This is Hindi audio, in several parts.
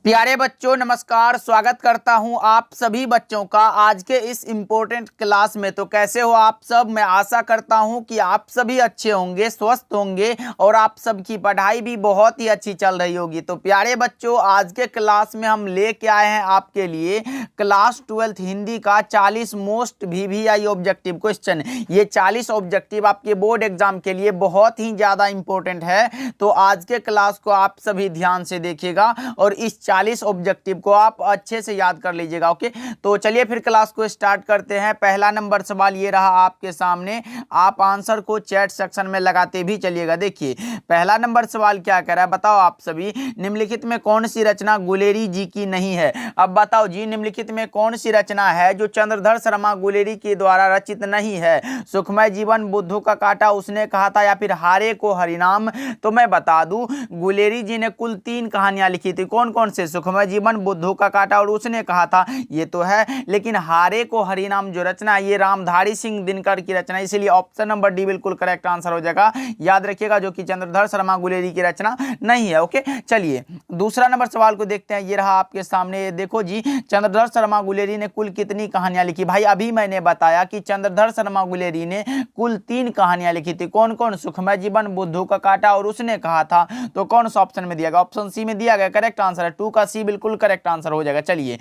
प्यारे बच्चों नमस्कार, स्वागत करता हूं आप सभी बच्चों का आज के इस इम्पोर्टेंट क्लास में। तो कैसे हो आप सब? मैं आशा करता हूं कि आप सभी अच्छे होंगे, स्वस्थ होंगे और आप सबकी पढ़ाई भी बहुत ही अच्छी चल रही होगी। तो प्यारे बच्चों, आज के क्लास में हम लेके आए हैं आपके लिए क्लास 12th हिंदी का 40 मोस्ट VVI ऑब्जेक्टिव क्वेश्चन। ये 40 ऑब्जेक्टिव आपके बोर्ड एग्जाम के लिए बहुत ही ज्यादा इंपॉर्टेंट है। तो आज के क्लास को आप सभी ध्यान से देखिएगा और इस 40 ऑब्जेक्टिव को आप अच्छे से याद कर लीजिएगा। ओके, तो चलिए फिर क्लास को स्टार्ट करते हैं। पहला नंबर सवाल ये रहा आपके सामने, आप आंसर को चैट सेक्शन में लगाते भी चलिएगा। देखिए पहला नंबर सवाल क्या कह रहा है, बताओ आप सभी, निम्नलिखित में कौन सी रचना गुलेरी जी की नहीं है? अब बताओ जी, निम्नलिखित में कौन सी रचना है जो चंद्रधर शर्मा गुलेरी के द्वारा रचित नहीं है? सुखमय जीवन, बुद्धू का काटा, उसने कहा था, या फिर हारे को हरिनाम? तो मैं बता दूं, गुलेरी जी ने कुल 3 कहानियां लिखी थी। कौन कौन से? सुखमय जीवन, बुद्धू का काटा और उसने कहा था, ये तो है। लेकिन हारे को हरिनाम जो रचना है ये रामधारी सिंह दिनकर की रचना है, इसलिए ऑप्शन नंबर डी बिल्कुल करेक्ट आंसर हो जाएगा। याद रखिएगा, जो कि चंद्रधर शर्मा गुलेरी की रचना नहीं है। ओके, चलिए दूसरा नंबर सवाल को देखते हैं। ये रहा आपके सामने, देखो जी, चंद्रधर शर्मा गुलेरी ने कुल कितनी कहानियां लिखी? भाई अभी मैंने बताया कि चंद्रधर शर्मा गुलेरी ने कुल 3 कहानियां लिखी थी। कौन कौन? सुखमय जीवन, बुद्धू का काटा और उसने कहा था। तो कौन सा ऑप्शन में दिया गया? ऑप्शन सी में दिया गया, करेक्ट आंसर है। 2 का सी बिल्कुल करेक्ट आंसर हो जाएगा। चलिए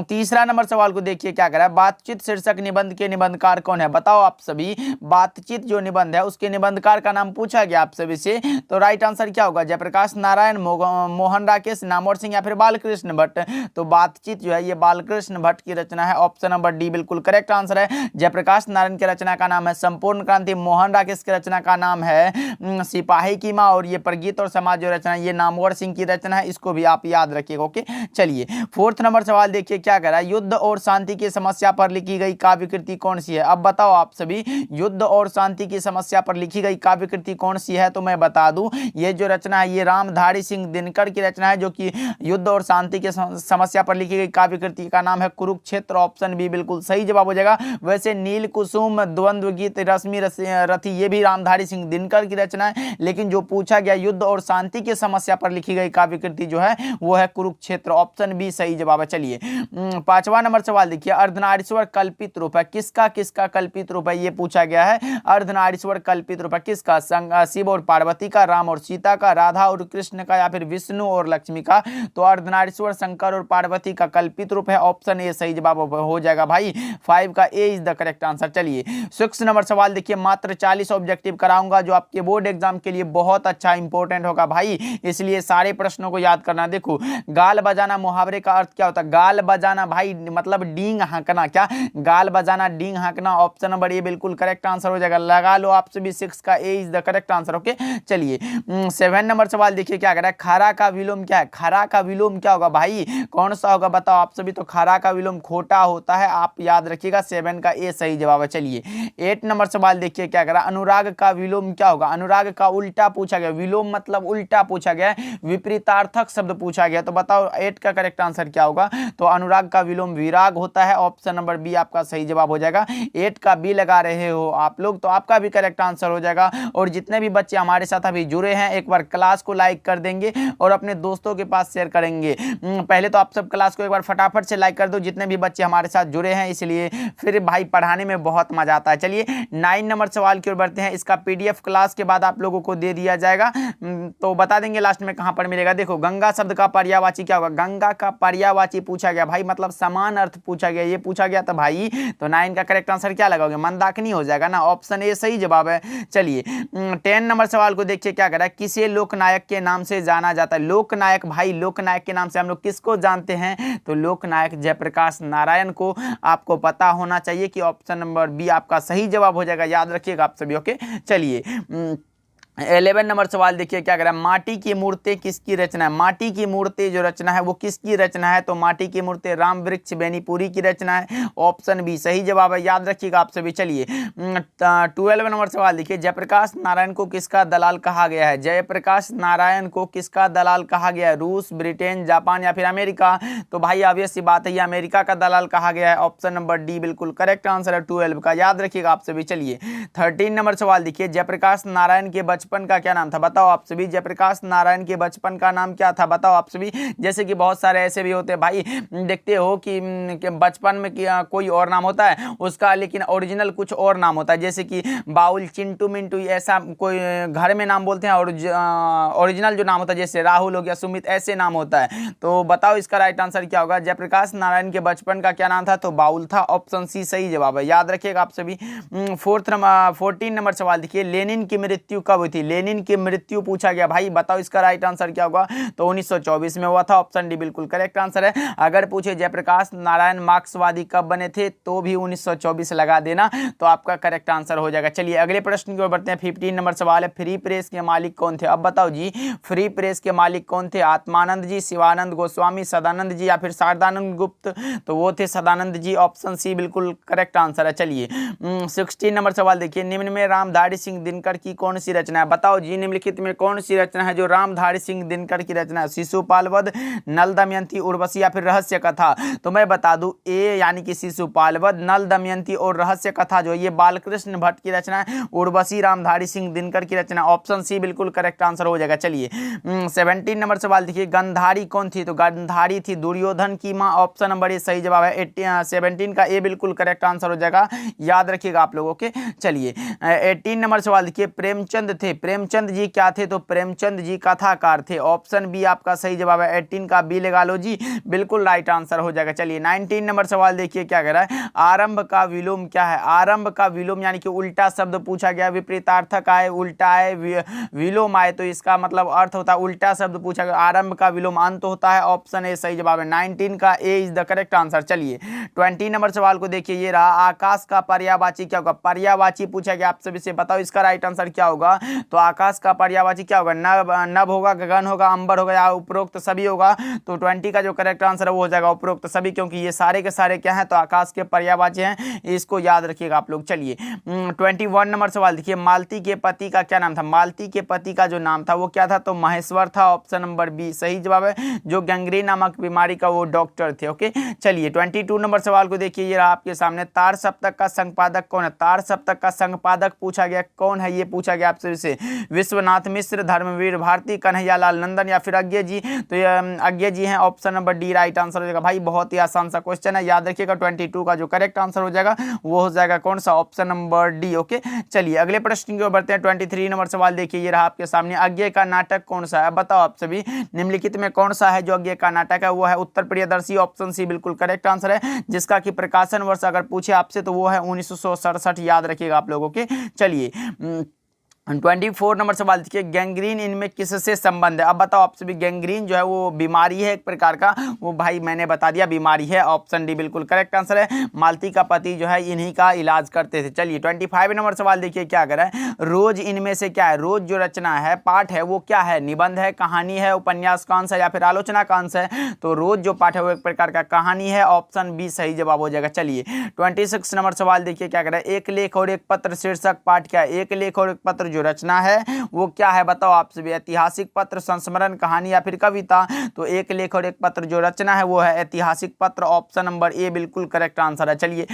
तीसरा नंबर सवाल को देखिए क्या कह रहा है, बातचीत शीर्षक निबंध के निबंधकार कौन है? बताओ आप सभी, बातचीत जो निबंध है उसके निबंधकार का नाम पूछा गया आप सभी से, तो राइट आंसर क्या होगा? जयप्रकाश नारायण, मोहन राकेश, नामवर सिंह या फिर बालकृष्ण भट्ट? तो बातचीत जो है ये बालकृष्ण भट्ट की रचना है। ऑप्शन नंबर डी बिल्कुल करेक्ट आंसर है। जयप्रकाश नारायण की रचना का नाम है संपूर्ण क्रांति, मोहन राकेश की रचना का नाम है सिपाही की मां, और ये प्रगीत और समाज जो रचना ये नामवर सिंह की रचना है। इसको भी आप याद रखिएगा। ओके, चलिए फोर्थ नंबर सवाल देखिए क्या कह रहा है, युद्ध और शांति की समस्या पर लिखी गई काव्य कृति कौन सी है? अब बताओ आप सभी, युद्ध और शांति की समस्या पर लिखी गई काव्य कृति कौन सी है? तो मैं बता दूं, ये जो रचना है ये रामधारी सिंह दिनकर की रचना है, जो कि युद्ध और शांति की समस्या पर लिखी गई काव्य कृति का नाम है कुरुक्षेत्र। ऑप्शन बी बिल्कुल सही जवाब हो जाएगा। वैसे नील कुसुम, द्वंद्व गीत, रश्मि रथी ये भी रामधारी सिंह दिनकर की रचना है, लेकिन जो पूछा गया युद्ध और शांति की समस्या पर लिखी गई काव्य कृति जो है वो है कुरुक्षेत्र। ऑप्शन बी सही जवाब है। चलिए पांचवा नंबर सवाल देखिए, अर्धनारीश्वर कल्पित रूप है किसका? किसका कल्पित रूप है ये पूछा गया है। अर्धनारीश्वर कल्पित रूप है किसका? शिव और पार्वती का, राम और सीता का, राधा और कृष्ण का, या फिर विष्णु और लक्ष्मी का? तो अर्धनारीश्वर शंकर और पार्वती का कल्पित रूप है। ऑप्शन ए सही जवाब हो जाएगा भाई। 5 का A is the correct answer. चलिए 6 नंबर सवाल देखिए, मात्र 40 ऑब्जेक्टिव कराऊंगा जो आपके बोर्ड एग्जाम के लिए बहुत अच्छा इंपॉर्टेंट होगा भाई, इसलिए सारे प्रश्नों को याद करना। देखो, गाल बजाना मुहावरे का अर्थ क्या होता है? गाल बजाना भाई मतलब डींग हाँकना। क्या? गाल बजाना, डींग हाँकना। ऑप्शन नंबर ए बिल्कुल करेक्ट आंसर हो जाएगा। लगा लो आप सभी, 6 का A is the correct answer. Okay, चलिए 7 नंबर सवाल देखिए क्या कर रहा है, खरा का विलोम क्या है? खरा का विलोम क्या होगा भाई? कौन सा होगा बताओ आप सभी? तो खरा का विलोम खोटा होता है, आप याद रखिएगा। 7 का ए सही जवाब है। चलिए 8 नंबर सवाल देखिए क्या कर रहा है, अनुराग का विलोम क्या होगा? अनुराग का उल्टा पूछा गया, विलोम मतलब उल्टा पूछा गया, विपरीतार्थक शब्द पूछा गया। तो बताओ 8 का करेक्ट आंसर क्या होगा? तो अनुराग का विलोम विराग होता है। ऑप्शन नंबर बी आपका सही जवाब हो जाएगा। 8 का बी लगा रहे हो आप लोग तो आपका भी करेक्ट आंसर हो जाएगा। और जितने भी बच्चे हमारे साथ अभी जुड़े हैं एक बार क्लास को लाइक कर देंगे और अपने दोस्तों के पास शेयर करेंगे। पहले तो आप सब क्लास को एक बार फटाफट से लाइक कर दो, जितने भी बच्चे हमारे साथ जुड़े हैं, इसलिए फिर भाई पढ़ाने में बहुत मजा आता है। चलिए 9 नंबर सवाल की ओर बढ़ते हैं। इसका PDF क्लास के बाद आप लोगों को दे दिया जाएगा, तो बता देंगे लास्ट में कहां पर मिलेगा। देखो, गंगा शब्द का पर्यायवाची क्या होगा? गंगा का पर्यायवाची पूछा गया भाई, मतलब समान अर्थ पूछा गया, ये पूछा गया था भाई। तो 9 का करेक्ट आंसर क्या लगाओगे? मंदाकिनी हो जाएगा ना। ऑप्शन ए सही जवाब है। चलिए 10 नंबर सवाल को देखिए क्या कर रहा है, किसे लोकनायक के नाम से जाना जाता है? लोकनायक भाई, लोकनायक के नाम से हम लोग किसको जानते हैं? तो लोकनायक जयप्रकाश नारायण को आपको पता होना चाहिए कि ऑप्शन नंबर बी आपका सही जवाब हो जाएगा। याद रखिएगा आप सभी। ओके, चलिए 11 नंबर सवाल देखिए क्या कर रहा है, माटी की मूर्ति किसकी रचना है? माटी की मूर्ति जो रचना है वो किसकी रचना है? तो माटी की मूर्ति राम वृक्ष बेनीपुरी की रचना है। ऑप्शन बी सही जवाब है। याद रखिएगा आप सभी। चलिए 12 नंबर सवाल देखिए, जयप्रकाश नारायण को किसका दलाल कहा गया है? जयप्रकाश नारायण को किसका दलाल कहा गया है? रूस, ब्रिटेन, जापान या फिर अमेरिका? तो भाई ऑब्वियस सी बात है, ये अमेरिका का दलाल कहा गया है। ऑप्शन नंबर डी बिल्कुल करेक्ट आंसर है 12 का। याद रखिएगा आप सभी। चलिए 13 नंबर सवाल देखिए, जयप्रकाश नारायण के बचपन का क्या नाम था, बताओ आप सभी। जयप्रकाश नारायण के बचपन का नाम क्या था, बताओ आप सभी। जैसे कि बहुत सारे ऐसे भी होते हैं भाई, देखते हो कि बचपन में कोई और नाम होता है उसका, लेकिन ओरिजिनल कुछ और नाम होता है। जैसे कि बाउल, चिंटू, मिंटू, ऐसा कोई घर में नाम बोलते हैं, और ओरिजिनल जो नाम होता है जैसे राहुल हो गया, सुमित, ऐसे नाम होता है। तो बताओ इसका राइट आंसर क्या होगा। जयप्रकाश नारायण के बचपन का क्या नाम था, तो बाउल था। ऑप्शन सी सही जवाब है, याद रखिएगा आप सभी। 14 नंबर सवाल देखिए, लेनिन की मृत्यु कब हुई थी, लेनिन की मृत्यु पूछा गया भाई, बताओ इसका राइट आंसर क्या होगा। तो 1924 में हुआ था, ऑप्शन डी बिल्कुल करेक्ट आंसर है। अगर पूछे जयप्रकाश नारायण मार्क्सवादी कब बने थे, तो भी 1924 लगा देना, तो आपका करेक्ट आंसर हो जाएगा। चलिए अगले प्रश्न की ओर बढ़ते हैं। 15 नंबर सवाल है, फ्री प्रेस के मालिक कौन थे, अब बताओ जी, फ्री प्रेस के मालिक कौन थे। आत्मानंद जी, शिवानंद गोस्वामी, सदानंद जी, या फिर शारदानंद गुप्त, तो वो थे सदानंद जी। ऑप्शन सी बिल्कुल करेक्ट आंसर है। चलिए 16 नंबर सवाल देखिए, निम्न में रामधारी सिंह दिनकर की कौन सी रचना है, बताओ जी, निम्नलिखित में कौन सी रचना है जो रामधारी सिंह दिनकर की रचना है। शिशुपाल वध, नल दमयंती, उर्वशी, या फिर रहस्य कथा। तो मैं बता दूं, ए यानी कि शिशुपाल वध, नल दमयंती और रहस्य कथा जो ये बालकृष्ण भट्ट की रचना है, उर्वशी रामधारी सिंह दिनकर की रचना। ऑप्शन सी बिल्कुल करेक्ट आंसर हो जाएगा। चलिए 17 नंबर सवाल देखिए, गंधारी कौन थी, तो गंधारी थी दुर्योधन की मां। ऑप्शन नंबर ए सही जवाब है। 17 का ए बिल्कुल करेक्ट आंसर हो जाएगा, याद रखिएगा आप लोगों के। चलिए 18 नंबर सवाल देखिए, प्रेमचंद थे, प्रेमचंद जी क्या थे, तो प्रेमचंद जी कथाकार थे। ऑप्शन बी आपका सही जवाब है। 18 का बी लगा लो जी, बिल्कुल राइट आंसर हो जाएगा। चलिए 19 नंबर सवाल देखिए क्या कह रहा है, आरंभ का विलोम क्या है। आरंभ का विलोम यानी कि उल्टा शब्द पूछा गया, विपरीतार्थक आए, उल्टा आए, विलोम आए, तो इसका मतलब अर्थ होता है उल्टा शब्द पूछा गया। आरंभ का विलोम अंत होता है। ऑप्शन ए सही जवाब है। 19 का A is the correct answer. चलिए 20 नंबर सवाल को देखिए, ये रहा, आकाश का पर्यायवाची क्या होगा। पर्यायवाची पूछा गया आप सभी से, बताओ इसका राइट आंसर क्या होगा। तो आकाश का पर्यायवाची क्या होगा, नभ होगा, गगन होगा, अंबर होगा, या उपरोक्त सभी होगा। तो 20 का जो करेक्ट आंसर है वो हो जाएगा उपरोक्त सभी, क्योंकि ये सारे के सारे क्या है, तो आकाश के पर्यायवाची हैं, इसको याद रखिएगा आप लोग। चलिए 21 नंबर सवाल देखिए, मालती के पति का क्या नाम था। मालती के पति का जो नाम था वो क्या था, तो महेश्वर था। ऑप्शन नंबर बी सही जवाब है। जो गैंग्रीन नामक बीमारी का वो डॉक्टर थे। ओके, चलिए 22 नंबर सवाल को देखिए, ये रहा आपके सामने, तार सप्तक का संपादक कौन है। तार सप्तक का संपादक पूछा गया कौन है, ये पूछा गया आपसे से, विश्वनाथ मिश्र, धर्मवीर भारती, कन्हैयालाल नंदन, या फिर अज्ञे जी। तो ये अज्ञे जी हैं। Option number D right answer हो जाएगा। भाई बहुत ही आसान सा क्वेश्चन है, याद रखिएगा। 22 का जो करेक्ट आंसर हो जाएगा वो हो जाएगा कौन सा, ऑप्शन नंबर डी। ओके, चलिए अगले प्रश्न की ओर बढ़ते हैं। 23 नंबर सवाल देखिए, ये रहा आपके सामने, अज्ञे का नाटक कौन सा है, बताओ आप सभी, निम्नलिखित में कौन सा है जो अज्ञे का नाटक है, वो है उत्तर प्रियदर्शी। ऑप्शन सी बिल्कुल करेक्ट आंसर है, जिसका कि प्रकाशन वर्ष अगर पूछे आपसे तो वो है 1967, याद रखिएगा आप लोगों के। चलिए 24 नंबर सवाल देखिए, गैंग्रीन इनमें किससे संबंध है, अब बताओ आप सभी। गैंग्रीन जो है वो बीमारी है एक प्रकार का, वो भाई मैंने बता दिया बीमारी है। ऑप्शन डी बिल्कुल करेक्ट आंसर है। मालती का पति जो है इन्हीं का इलाज करते थे। चलिए 25 नंबर सवाल देखिए क्या कर रहा है, रोज इनमें से क्या है। रोज जो रचना है, पाठ है, वो क्या है, निबंध है, कहानी है, उपन्यास का अंश है, या फिर आलोचना का अंश है। तो रोज जो पाठ है वो एक प्रकार का कहानी है। ऑप्शन बी सही जवाब हो जाएगा। चलिए 26 नंबर सवाल देखिए क्या कर रहा है, एक लेख और एक पत्र शीर्षक पाठ क्या है। एक लेख और एक पत्र जो रचना है वो क्या है, बताओ आप सभी। ऐतिहासिक पत्र, संस्मरण, कहानी, या फिर कविता। तो एक लेख और एक पत्र जो रचना है वो है ऐतिहासिक पत्र। ऑप्शन नंबर ए बिल्कुल करेक्ट आंसर है। चलिए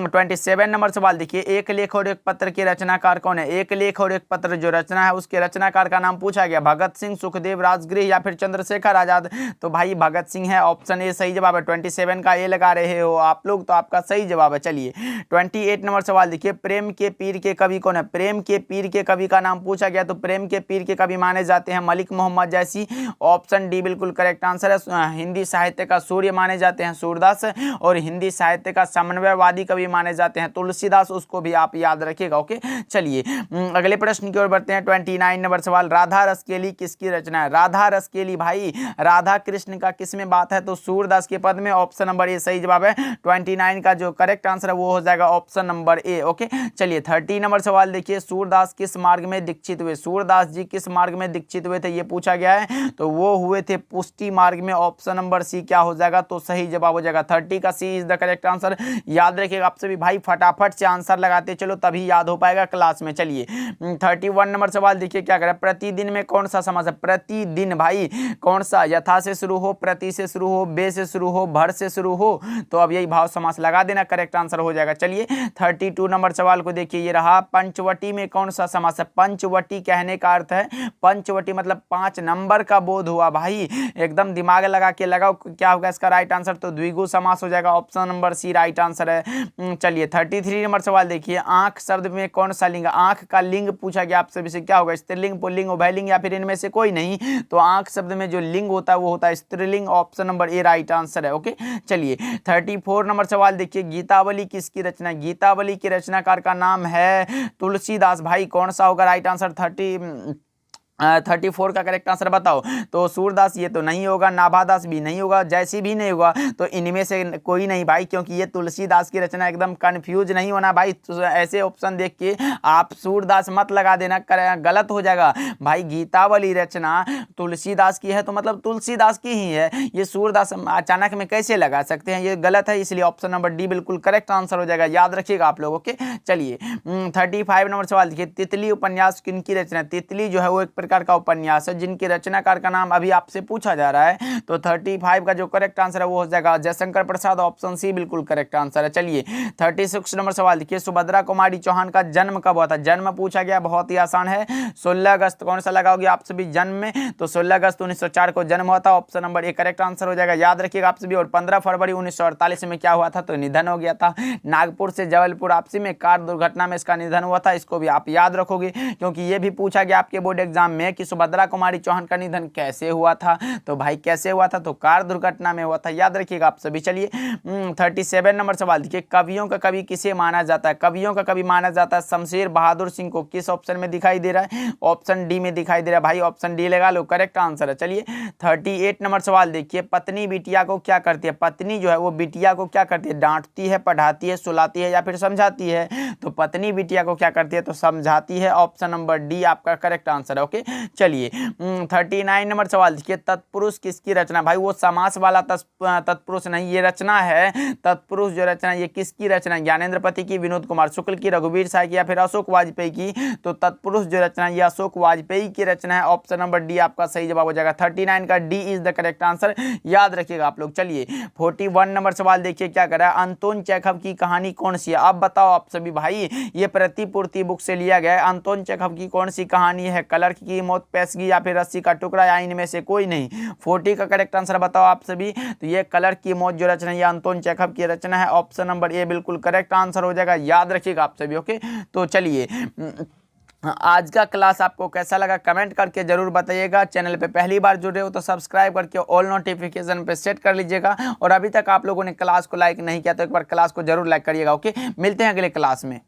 27 नंबर सवाल देखिए, एक लेख और एक पत्र के रचनाकार कौन है। एक लेख और एक पत्र जो रचना है उसके रचनाकार का नाम पूछा गया, भगत सिंह, सुखदेव, राजगृह, या फिर चंद्रशेखर आजाद। तो भाई भगत सिंह है। ऑप्शन ए सही जवाब है। 27 का ए लगा रहे हो आप लोग, तो आपका सही जवाब है। चलिए 28 नंबर सवाल देखिए, प्रेम के पीर के कवि कौन है। प्रेम के पीर के कवि का नाम पूछा गया, तो प्रेम के पीर के कवि माने जाते हैं मलिक मोहम्मद जैसी। ऑप्शन डी बिल्कुल करेक्ट आंसर है। हिंदी साहित्य का सूर्य माने जाते हैं सूरदास, और हिंदी साहित्य का समन्वयवादी कवि माने जाते हैं तुलसीदास, उसको भी आप याद रखिएगा। ओके, चलिए अगले प्रश्न की ओर बढ़ते हैं। 29 नंबर सवाल, राधा रसकेली किसकी रचना है। राधा रसकेली भाई राधा कृष्ण का किसमें बात है, तो सूरदास के पद में। ऑप्शन नंबर ए सही जवाब है। 29 का जो करेक्ट आंसर है वो हो जाएगा ऑप्शन नंबर ए। ओके, चलिए 30 नंबर सवाल देखिए, सूरदास किस मार्ग में दीक्षित हुए। सूरदास जी किस मार्ग में दीक्षित हुए थे, ये पूछा गया है। तो वो हुए थे पुष्टि मार्ग में। ऑप्शन नंबर सी क्या हो जाएगा, तो सही जवाब हो जाएगा। 30 का सी इज द करेक्ट आंसर। याद रखिएगा आप सभी भाई, फटाफट से आंसर लगाते चलो, तभी याद हो पाएगा क्लास में। चलिए 31 नंबर सवाल देखिए क्या करें, प्रतिदिन में कौन सा समास है। प्रतिदिन भाई कौन सा, यथा से शुरू हो, प्रति से शुरू हो, बे से शुरू हो, भर से शुरू हो, तो अब यही भाव समास लगा देना, करेक्ट आंसर हो जाएगा। चलिए 32 नंबर सवाल को देखिए, ये रहा, पंचवटी में कौन सा समास है। पंचवटी कहने का अर्थ है, पंचवटी मतलब 5 नंबर का बोध हुआ भाई, एकदम दिमाग लगा के लगाओ क्या होगा इसका राइट आंसर, तो द्विगु समास हो जाएगा, option number C right answer है। चलिए 33 नंबर सवाल देखिए, आंख शब्द में कौन सा लिंग, आंख का लिंग पूछा गया आप सभी से, क्या होगा स्त्रीलिंग, पुल्लिंग, उभयलिंग या फिर इनमें से कोई नहीं, तो आंख शब्द में जो लिंग होता है वो होता है स्त्रीलिंग, option number A right answer है। ओके चलिए 34 नंबर सवाल देखिए, गीतावली किसकी रचना, गीतावली के रचनाकार का नाम है तुलसीदास, भाई कौन सा होगा राइट आंसर, 34 का करेक्ट आंसर बताओ, तो सूरदास ये तो नहीं होगा, नाभादास भी नहीं होगा, जैसी भी नहीं होगा, तो इनमें से कोई नहीं भाई, क्योंकि ये तुलसीदास की रचना, एकदम कंफ्यूज नहीं होना भाई, तो ऐसे ऑप्शन देख के आप सूरदास मत लगा देना, गलत हो जाएगा भाई, गीतावली रचना तुलसीदास की है तो मतलब तुलसीदास की ही है, ये सूरदास अचानक में कैसे लगा सकते हैं, ये गलत है, इसलिए ऑप्शन नंबर डी बिल्कुल करेक्ट आंसर हो जाएगा, याद रखिएगा आप लोग। ओके चलिए 35 नंबर सवाल देखिए, तितली उपन्यास किनकी रचना, तितली जो है वो एक प्रकार का उपन्यास है जिनके रचनाकार का नाम अभी आपसे पूछा जा रहा है, तो 35 का जो करेक्ट आंसर है वो हो जाएगा जयशंकर प्रसाद, ऑप्शन सी बिल्कुल करेक्ट आंसर है। चलिए 36 नंबर सवाल देखिए, सुभद्रा कुमारी चौहान का जन्म कब हुआ था, जन्म पूछा गया, बहुत ही आसान है, 16 अगस्त, कौन सा लगाओगे आप सभी जन्म में, तो 16 अगस्त 1904 को जन्म हुआ था, option number A correct answer हो जाएगा, याद रखिएगा आप सभी। और 15 फरवरी 1948 में क्या हुआ था, तो निधन हो गया था, नागपुर से जबलपुर आपसी में कार दुर्घटना में इसका निधन हुआ था, इसको भी आप याद रखोगे क्योंकि ये भी पूछा गया आपके बोर्ड एग्जाम में कि सुभद्रा कुमारी चौहान का निधन कैसे हुआ था, तो भाई कैसे हुआ था, तो कार दुर्घटना में हुआ था, याद रखिएगा आप सभी। चलिए 37 नंबर सवाल देखिए, कवियों का कवि किसे माना जाता है, कवियों का कवि माना जाता है शमशेर बहादुर सिंह को, किस ऑप्शन में दिखाई दे रहा है, ऑप्शन डी में दिखाई दे रहा है भाई, ऑप्शन डी लगा लो, करेक्ट आंसर है। चलिए 38 नंबर सवाल देखिए, पत्नी बिटिया को क्या करती है, पत्नी जो है वो बिटिया को क्या करती है, डांटती है, पढ़ाती है, सुलाती है या फिर समझाती है, तो पत्नी बिटिया को क्या करती है, तो समझाती है, ऑप्शन नंबर डी आपका करेक्ट आंसर है। ओके चलिए 39 नंबर सवाल देखिए, तत्पुरुष किसकी रचना, भाई वो समास वाला तत्पुरुष नहीं, ये रचना है तत्पुरुष जो रचना, ये किसकी रचना, ज्ञानेंद्र पति की, विनोद कुमार शुक्ल की, रघुवीर साय की या फिर अशोक वाजपेयी की, तो तत्पुरुष जो रचना ये अशोक वाजपेयी की रचना है, ऑप्शन नंबर डी आपका सही जवाब हो जाएगा, 39 का D is the correct answer, याद रखिएगा आप लोग। चलिए 41 नंबर सवाल देखिए, क्या कर रहा है, अंतोन चेखव की कहानी कौन सी है, अब बताओ आप सभी भाई, ये प्रतिपूर्ति बुक से लिया गया है, अंतोन चेखव की कौन सी कहानी है, कलर की मौत, पेशगी या फिर रस्सी का टुकड़ा या इनमें से कोई नहीं, 40 का करेक्ट आंसर बताओ आप सभी, तो ये कलर की मौत जो रचना है अंतोन चेखव की रचना है, ऑप्शन नंबर ए बिल्कुल करेक्ट आंसर हो जाएगा, याद रखिएगा आप सभी। ओके तो चलिए आज का क्लास आपको कैसा लगा कमेंट करके जरूर बताइएगा, चैनल पे पहली बार जुड़े हो तो सब्सक्राइब करके ऑल नोटिफिकेशन पे सेट कर लीजिएगा, और अभी तक आप लोगों ने क्लास को लाइक नहीं किया तो एक बार क्लास को जरूर लाइक करिएगा। ओके मिलते हैं अगले क्लास में।